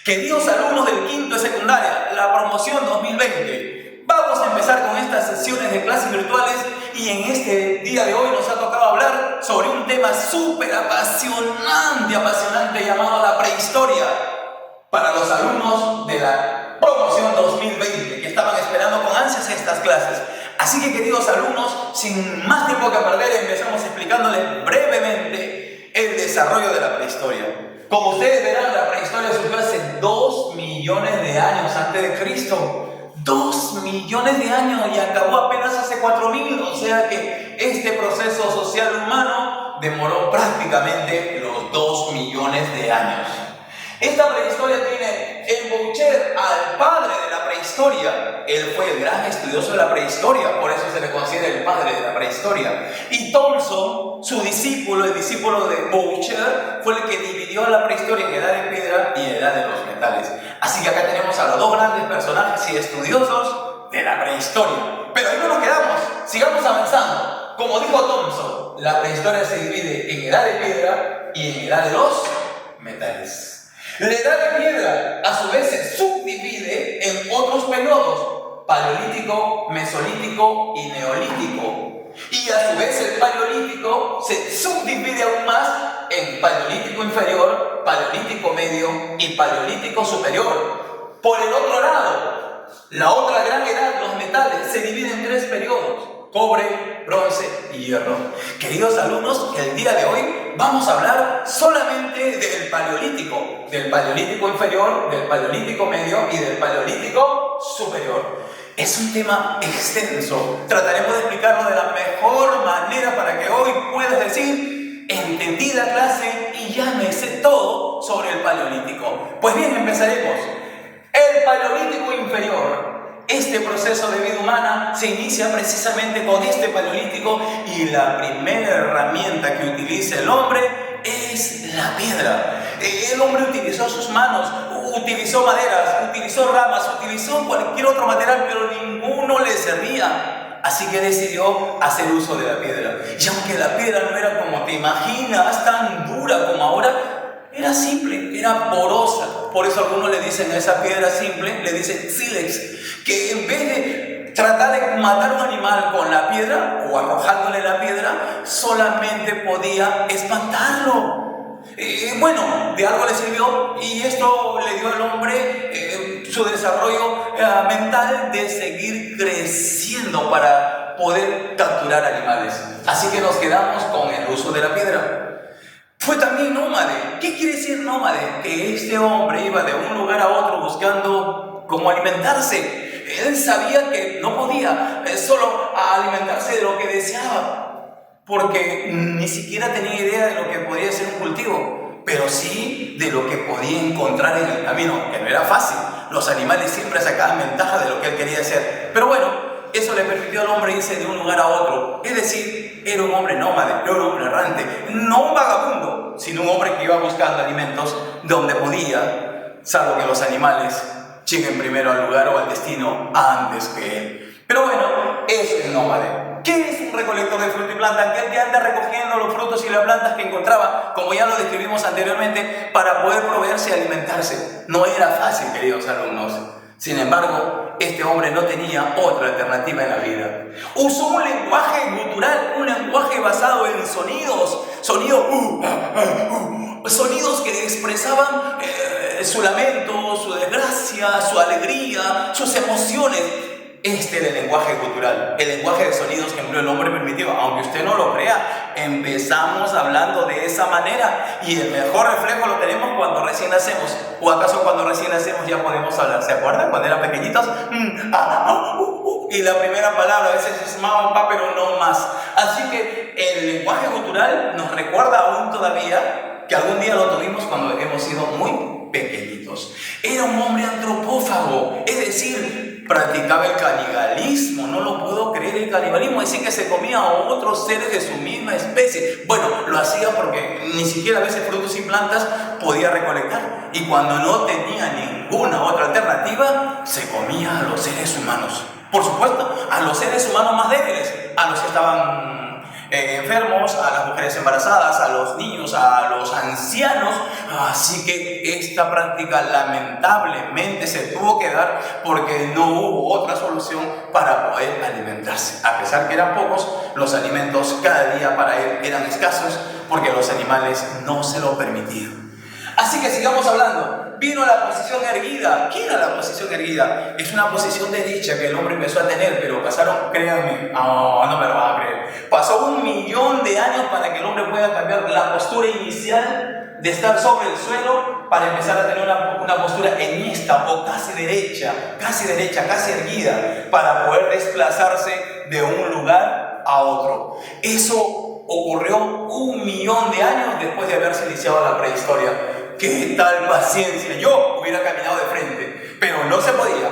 Queridos alumnos del quinto de secundaria, la promoción 2020, vamos a empezar con estas sesiones de clases virtuales y en este día de hoy nos ha tocado hablar sobre un tema súper apasionante llamado la prehistoria para los alumnos de la promoción 2020 que estaban esperando con ansias estas clases. Así que, queridos alumnos, sin más tiempo que perder, empezamos explicándoles brevemente el desarrollo de la prehistoria. Como ustedes verán, la prehistoria surgió hace 2 millones de años antes de Cristo. 2 millones de años y acabó apenas hace 4.000. O sea que este proceso social humano demoró prácticamente los 2 millones de años. Esta prehistoria tiene en Boucher al padre de la prehistoria. Él fue el gran estudioso de la prehistoria, por eso se le considera el padre de la prehistoria. Y Thomson, su discípulo, el discípulo de Boucher, fue el que dividió la prehistoria en edad de piedra y edad de los metales. Así que acá tenemos a los dos grandes personajes y estudiosos de la prehistoria. Pero ahí no nos quedamos, sigamos avanzando. Como dijo Thomson, la prehistoria se divide en edad de piedra y en edad de los metales. La edad de piedra, a su vez, se subdivide en otros periodos: paleolítico, mesolítico y neolítico. Y a su vez el paleolítico se subdivide aún más en paleolítico inferior, paleolítico medio y paleolítico superior. Por el otro lado, la otra gran edad, los metales, se divide en 3 periodos: cobre, bronce y hierro. Queridos alumnos, el día de hoy vamos a hablar solamente del paleolítico inferior, del paleolítico medio y del paleolítico superior. Es un tema extenso. Trataremos de explicarlo de la mejor manera para que hoy puedas decir: entendí la clase y ya me sé todo sobre el paleolítico. Pues bien, empezaremos. El paleolítico inferior. Este proceso de vida humana se inicia precisamente con este paleolítico y la primera herramienta que utiliza el hombre es la piedra. El hombre utilizó sus manos, utilizó maderas, utilizó ramas, utilizó cualquier otro material, pero ninguno le servía. Así que decidió hacer uso de la piedra. Y aunque la piedra no era como te imaginas, tan dura como ahora, era simple, era porosa. Por eso algunos le dicen a esa piedra simple, le dicen sílex, que en vez de tratar de matar un animal con la piedra o arrojándole la piedra, solamente podía espantarlo. Bueno, de algo le sirvió y esto le dio al hombre su desarrollo mental de seguir creciendo para poder capturar animales. Así que nos quedamos con el uso de la piedra. Fue también nómade. ¿Qué quiere decir nómade? Que este hombre iba de un lugar a otro buscando cómo alimentarse. Él sabía que no podía solo alimentarse de lo que deseaba, porque ni siquiera tenía idea de lo que podía ser un cultivo, pero sí de lo que podía encontrar en el camino, que no era fácil. Los animales siempre sacaban ventaja de lo que él quería hacer. Pero bueno, eso le permitió al hombre irse de un lugar a otro. Es decir, era un hombre nómade, era un hombre errante, no un vagabundo, sino un hombre que iba buscando alimentos donde podía, salvo que los animales lleguen primero al lugar o al destino antes que él. Pero bueno, es un nómade. ¿Qué es un recolector de fruta y planta? Aquel que anda recogiendo los frutos y las plantas que encontraba, como ya lo describimos anteriormente, para poder proveerse y alimentarse. No era fácil, queridos alumnos. Sin embargo, este hombre no tenía otra alternativa en la vida. Usó un lenguaje gutural, un lenguaje basado en sonidos, sonidos que expresaban su lamento, su desgracia, su alegría, sus emociones. Este era el lenguaje cultural, el lenguaje de sonidos que empleó el hombre primitivo. Aunque usted no lo crea, empezamos hablando de esa manera y el mejor reflejo lo tenemos cuando recién nacemos. ¿O acaso cuando recién nacemos ya podemos hablar? ¿Se acuerdan? Cuando eran pequeñitos, y la primera palabra a veces es mamá, papá, pero no más. Así que el lenguaje cultural nos recuerda aún todavía que algún día lo tuvimos cuando hemos sido muy pequeñitos. Era un hombre antropófago, es decir, practicaba el canibalismo. No lo puedo creer, el canibalismo, es decir, que se comía a otros seres de su misma especie. Bueno, lo hacía porque ni siquiera a veces frutos y plantas podía recolectar, y cuando no tenía ninguna otra alternativa, se comía a los seres humanos. Por supuesto, a los seres humanos más débiles, a los que estaban enfermos, a las mujeres embarazadas, a los niños, a los ancianos. Así que esta práctica lamentablemente se tuvo que dar porque no hubo otra solución para poder alimentarse. A pesar que eran pocos, los alimentos cada día para él eran escasos porque los animales no se lo permitían. Así que sigamos hablando. Vino la posición erguida. ¿Qué era la posición erguida? Es una posición derecha que el hombre empezó a tener, pero pasaron, créanme, no me lo van a creer, pasó 1 millón de años para que el hombre pueda cambiar la postura inicial de estar sobre el suelo para empezar a tener una postura en esta o casi derecha, casi erguida, para poder desplazarse de un lugar a otro. Eso ocurrió 1 millón de años después de haberse iniciado la prehistoria. ¿Qué tal paciencia? Yo hubiera caminado de frente, pero no se podía.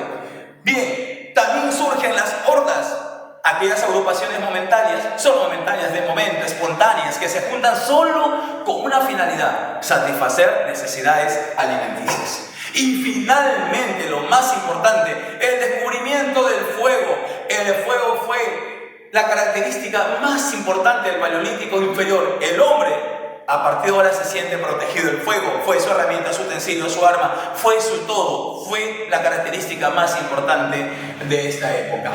Bien, también surgen las hordas, aquellas agrupaciones momentáneas, solo momentáneas de momento, espontáneas, que se juntan solo con una finalidad: satisfacer necesidades alimenticias. Y finalmente, lo más importante, el descubrimiento del fuego. El fuego fue la característica más importante del Paleolítico inferior. El hombre, a partir de ahora, se siente protegido. El fuego fue su herramienta, su utensilio, su arma, fue su todo, fue la característica más importante de esta época.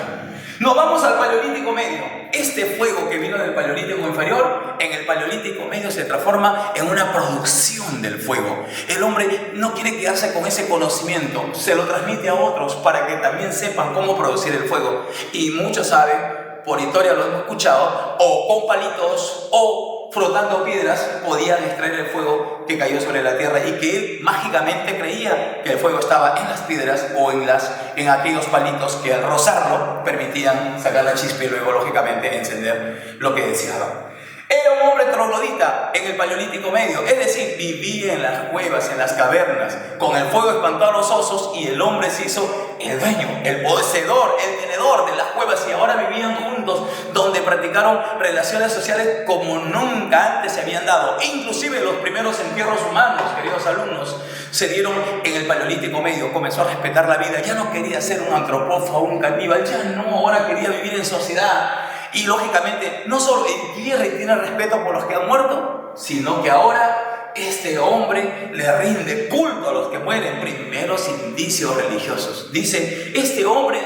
Nos vamos al Paleolítico Medio. Este fuego que vino del Paleolítico inferior, en el Paleolítico Medio se transforma en una producción del fuego. El hombre no quiere quedarse con ese conocimiento, se lo transmite a otros para que también sepan cómo producir el fuego. Y muchos saben, por historia lo hemos escuchado, o con palitos o frotando piedras podían extraer el fuego que cayó sobre la tierra, y que él mágicamente creía que el fuego estaba en las piedras o en aquellos palitos que al rozarlo permitían sacar la chispa y luego lógicamente encender lo que deseaba. Era un hombre troglodita en el Paleolítico Medio, es decir, vivía en las cuevas, en las cavernas. Con el fuego espantó a los osos y el hombre se hizo el dueño, el poseedor, el tenedor de las cuevas, y ahora vivían juntos, donde practicaron relaciones sociales como nunca antes se habían dado. Inclusive los primeros entierros humanos, queridos alumnos, se dieron en el Paleolítico Medio. Comenzó a respetar la vida, ya no quería ser un antropófago, un caníbal, ya no, ahora quería vivir en sociedad. Y lógicamente no solo entierra y tiene respeto por los que han muerto, sino que ahora este hombre le rinde culto a los que mueren. Primeros indicios religiosos. Dice, este hombre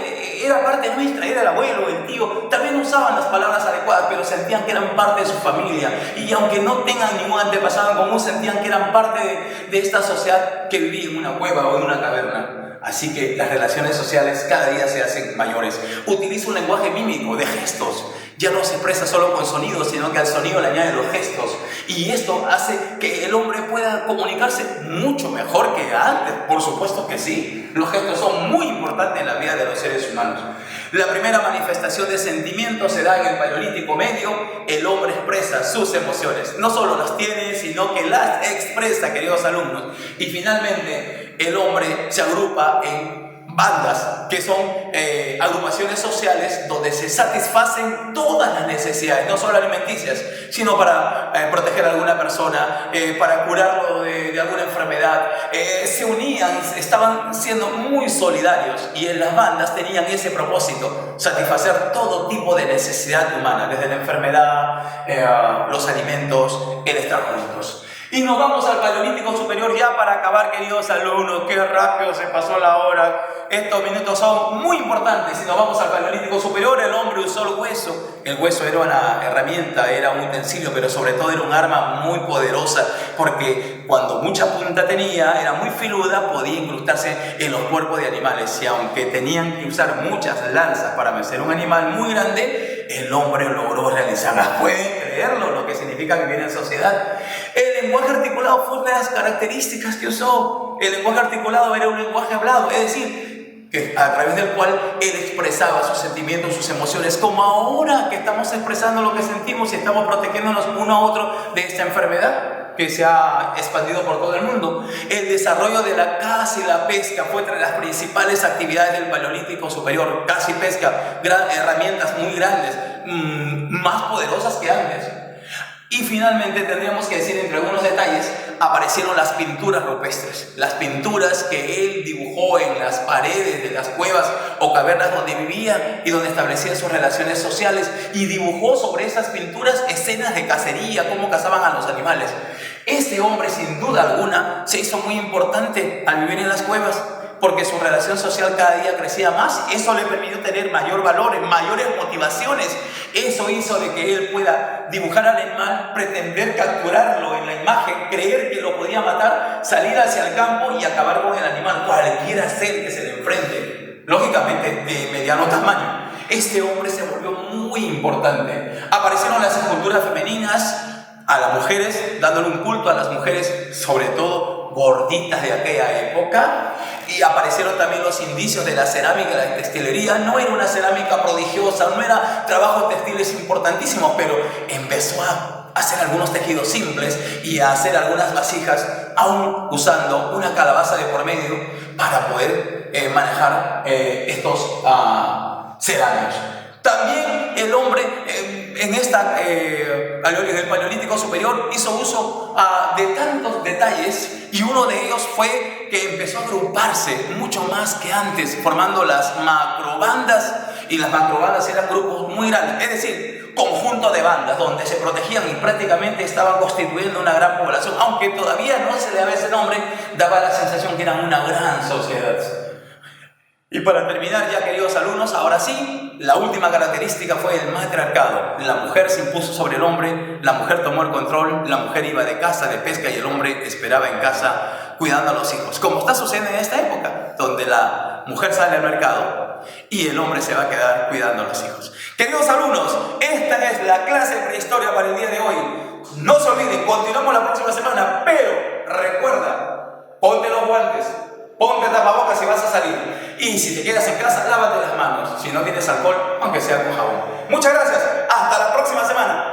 era parte nuestra, era el abuelo, el tío. También usaban las palabras adecuadas, pero sentían que eran parte de su familia. Y aunque no tengan ningún antepasado en común, sentían que eran parte de esta sociedad que vivía en una cueva o en una caverna. Así que las relaciones sociales cada día se hacen mayores. Utiliza un lenguaje mímico de gestos. Ya no se expresa solo con sonidos, sino que al sonido le añade los gestos. Y esto hace que el hombre pueda comunicarse mucho mejor que antes. Por supuesto que sí. Los gestos son muy importantes en la vida de los seres humanos. La primera manifestación de sentimientos se da en el Paleolítico Medio. El hombre expresa sus emociones. No solo las tiene, sino que las expresa, queridos alumnos. Y finalmente, el hombre se agrupa en bandas, que son agrupaciones sociales donde se satisfacen todas las necesidades, no solo alimenticias, sino para proteger a alguna persona, para curarlo de alguna enfermedad. Se unían, estaban siendo muy solidarios, y en las bandas tenían ese propósito: satisfacer todo tipo de necesidad humana, desde la enfermedad, los alimentos, el estar juntos. Y nos vamos al Paleolítico Superior ya para acabar, queridos alumnos. Qué rápido se pasó la hora. Estos minutos son muy importantes. Si nos vamos al Paleolítico Superior, el hombre usó el hueso. El hueso era una herramienta, era un utensilio, pero sobre todo era un arma muy poderosa, porque cuando mucha punta tenía, era muy filuda, podía incrustarse en los cuerpos de animales. Y aunque tenían que usar muchas lanzas para vencer un animal muy grande, el hombre logró realizarlas. ¿Pueden creerlo? Lo que significa vivir en sociedad. El lenguaje articulado fue una de las características que usó. El lenguaje articulado era un lenguaje hablado, es decir, que a través del cual él expresaba sus sentimientos, sus emociones, como ahora que estamos expresando lo que sentimos y estamos protegiéndonos uno a otro de esta enfermedad que se ha expandido por todo el mundo. El desarrollo de la caza y la pesca fue entre las principales actividades del Paleolítico Superior. Caza y pesca, herramientas muy grandes, más poderosas que antes. Y finalmente tendríamos que decir, entre algunos detalles, aparecieron las pinturas rupestres, las pinturas que él dibujó en las paredes de las cuevas o cavernas donde vivía y donde establecía sus relaciones sociales, y dibujó sobre esas pinturas escenas de cacería, cómo cazaban a los animales. Este hombre, sin duda alguna, se hizo muy importante al vivir en las cuevas, porque su relación social cada día crecía más. Eso le permitió tener mayor valor, mayores motivaciones. Eso hizo de que él pueda dibujar al animal, pretender capturarlo en la imagen, creer que lo podía matar, salir hacia el campo y acabar con el animal, cualquiera ser que se le enfrente, lógicamente de mediano tamaño. Este hombre se volvió muy importante. Aparecieron las esculturas femeninas, a las mujeres, dándole un culto a las mujeres, sobre todo gorditas de aquella época. Y aparecieron también los indicios de la cerámica y la textilería. No era una cerámica prodigiosa, no era trabajos textiles importantísimos, pero empezó a hacer algunos tejidos simples y a hacer algunas vasijas, aún usando una calabaza de por medio para poder manejar estos cerámicos. También el hombre en el Paleolítico Superior hizo uso de tantos detalles, y uno de ellos fue que empezó a agruparse mucho más que antes, formando las macrobandas, y las macrobandas eran grupos muy grandes, es decir, conjunto de bandas donde se protegían y prácticamente estaban constituyendo una gran población, aunque todavía no se le daba ese nombre, daba la sensación que eran una gran sociedad. Y para terminar ya, queridos alumnos, ahora sí, la última característica fue el matriarcado. La mujer se impuso sobre el hombre, la mujer tomó el control, la mujer iba de caza, de pesca, y el hombre esperaba en casa cuidando a los hijos. Como está sucediendo en esta época, donde la mujer sale al mercado y el hombre se va a quedar cuidando a los hijos. Queridos alumnos, esta es la clase de prehistoria para el día de hoy. No se olviden, continuamos la próxima semana, pero recuerda, ponte los guantes, ponte tapabocas si vas a salir. Y si te quedas en casa, lávate las manos. Si no tienes alcohol, aunque sea con jabón. Muchas gracias. Hasta la próxima semana.